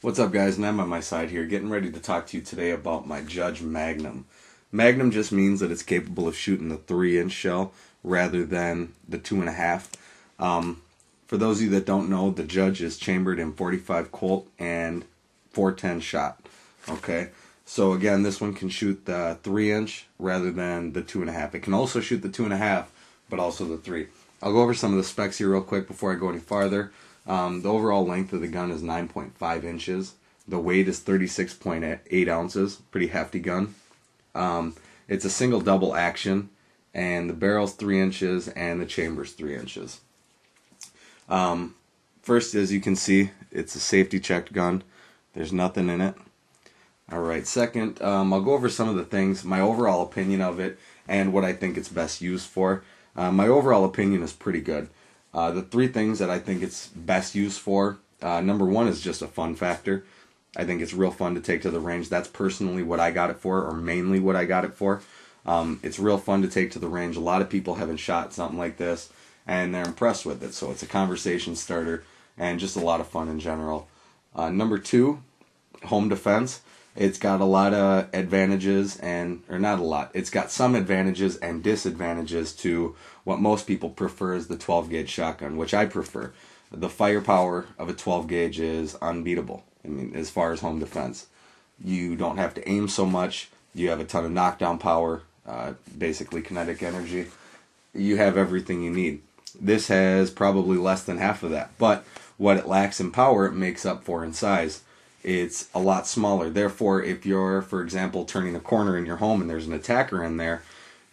What's up, guys? And I'm on my side here, getting ready to talk to you today about my Judge Magnum. Magnum just means that it's capable of shooting the 3-inch shell rather than the 2.5. For those of you that don't know, the Judge is chambered in 45 Colt and 410 shot. Okay, so again, this one can shoot the 3-inch rather than the 2.5. It can also shoot the 2.5, but also the 3. I'll go over some of the specs here real quick before I go any farther. The overall length of the gun is 9.5 inches. The weight is 36.8 ounces. Pretty hefty gun. It's a single double action, and the barrel's 3 inches and the chamber's 3 inches. First, as you can see, it's a safety checked gun. There's nothing in it. Alright, second, I'll go over some of the things, my overall opinion of it, and what I think it's best used for. My overall opinion is pretty good. The 3 things that I think it's best used for, number 1 is just a fun factor. I think it's real fun to take to the range. That's personally what I got it for, or mainly what I got it for. It's real fun to take to the range. A lot of people haven't shot something like this, and they're impressed with it. So it's a conversation starter, and just a lot of fun in general. Number 2, home defense. It's got a lot of advantages, or not a lot. It's got some advantages and disadvantages to what most people prefer is the 12 gauge shotgun, which I prefer. The firepower of a 12 gauge is unbeatable. I mean, as far as home defense, you don't have to aim so much. You have a ton of knockdown power, basically kinetic energy. You have everything you need. This has probably less than half of that, but what it lacks in power, it makes up for in size. It's a lot smaller. Therefore, if you're, for example, turning a corner in your home and there's an attacker in there,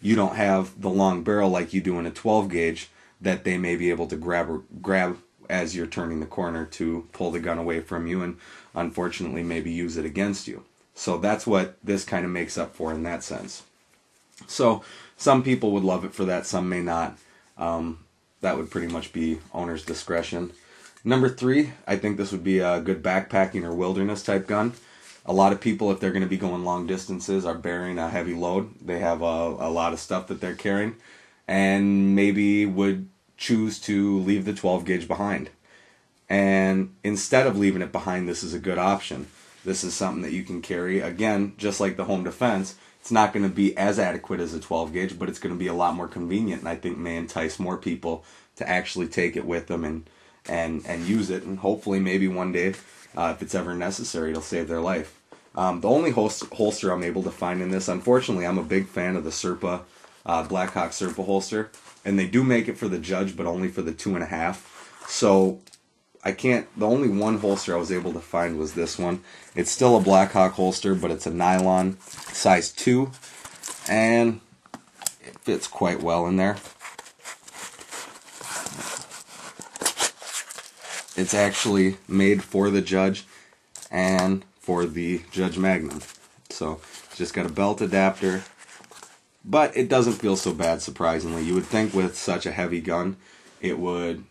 you don't have the long barrel like you do in a 12 gauge that they may be able to grab as you're turning the corner to pull the gun away from you and unfortunately maybe use it against you. So that's what this kind of makes up for in that sense. So some people would love it for that, some may not. That would pretty much be owner's discretion. Number 3, I think this would be a good backpacking or wilderness type gun. A lot of people, if they're going to be going long distances, are bearing a heavy load. They have a lot of stuff that they're carrying and maybe would choose to leave the 12 gauge behind. And instead of leaving it behind, this is a good option. This is something that you can carry. Again, just like the home defense, it's not going to be as adequate as a 12 gauge, but it's going to be a lot more convenient, and I think may entice more people to actually take it with them and use it, and hopefully maybe one day, if it's ever necessary, it'll save their life. The only holster I'm able to find in this, unfortunately, I'm a big fan of the Serpa, Blackhawk Serpa holster, and they do make it for the Judge, but only for the 2.5. So the only one holster I was able to find was this one. It's still a Blackhawk holster, but it's a nylon size 2, and it fits quite well in there. It's actually made for the Judge and for the Judge Magnum. So it's just got a belt adapter, but it doesn't feel so bad, surprisingly. You would think with such a heavy gun it would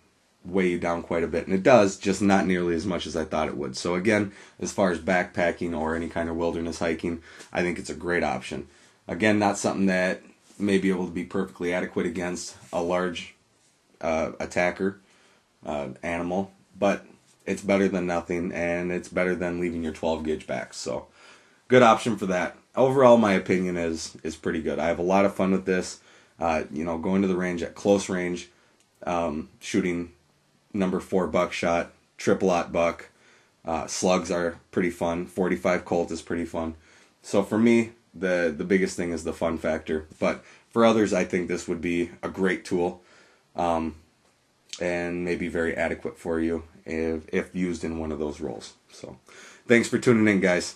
weigh you down quite a bit, and it does, just not nearly as much as I thought it would. So again, as far as backpacking or any kind of wilderness hiking, I think it's a great option. Again, not something that may be able to be perfectly adequate against a large attacker animal, but it's better than nothing, and it's better than leaving your 12 gauge back. So good option for that. Overall, my opinion is pretty good. I have a lot of fun with this. Going to the range at close range, shooting number 4 buckshot, triple-aught buck. Slugs are pretty fun. 45 Colt is pretty fun. So for me, the biggest thing is the fun factor. But for others, I think this would be a great tool. And maybe very adequate for you if used in one of those roles. So thanks for tuning in, guys.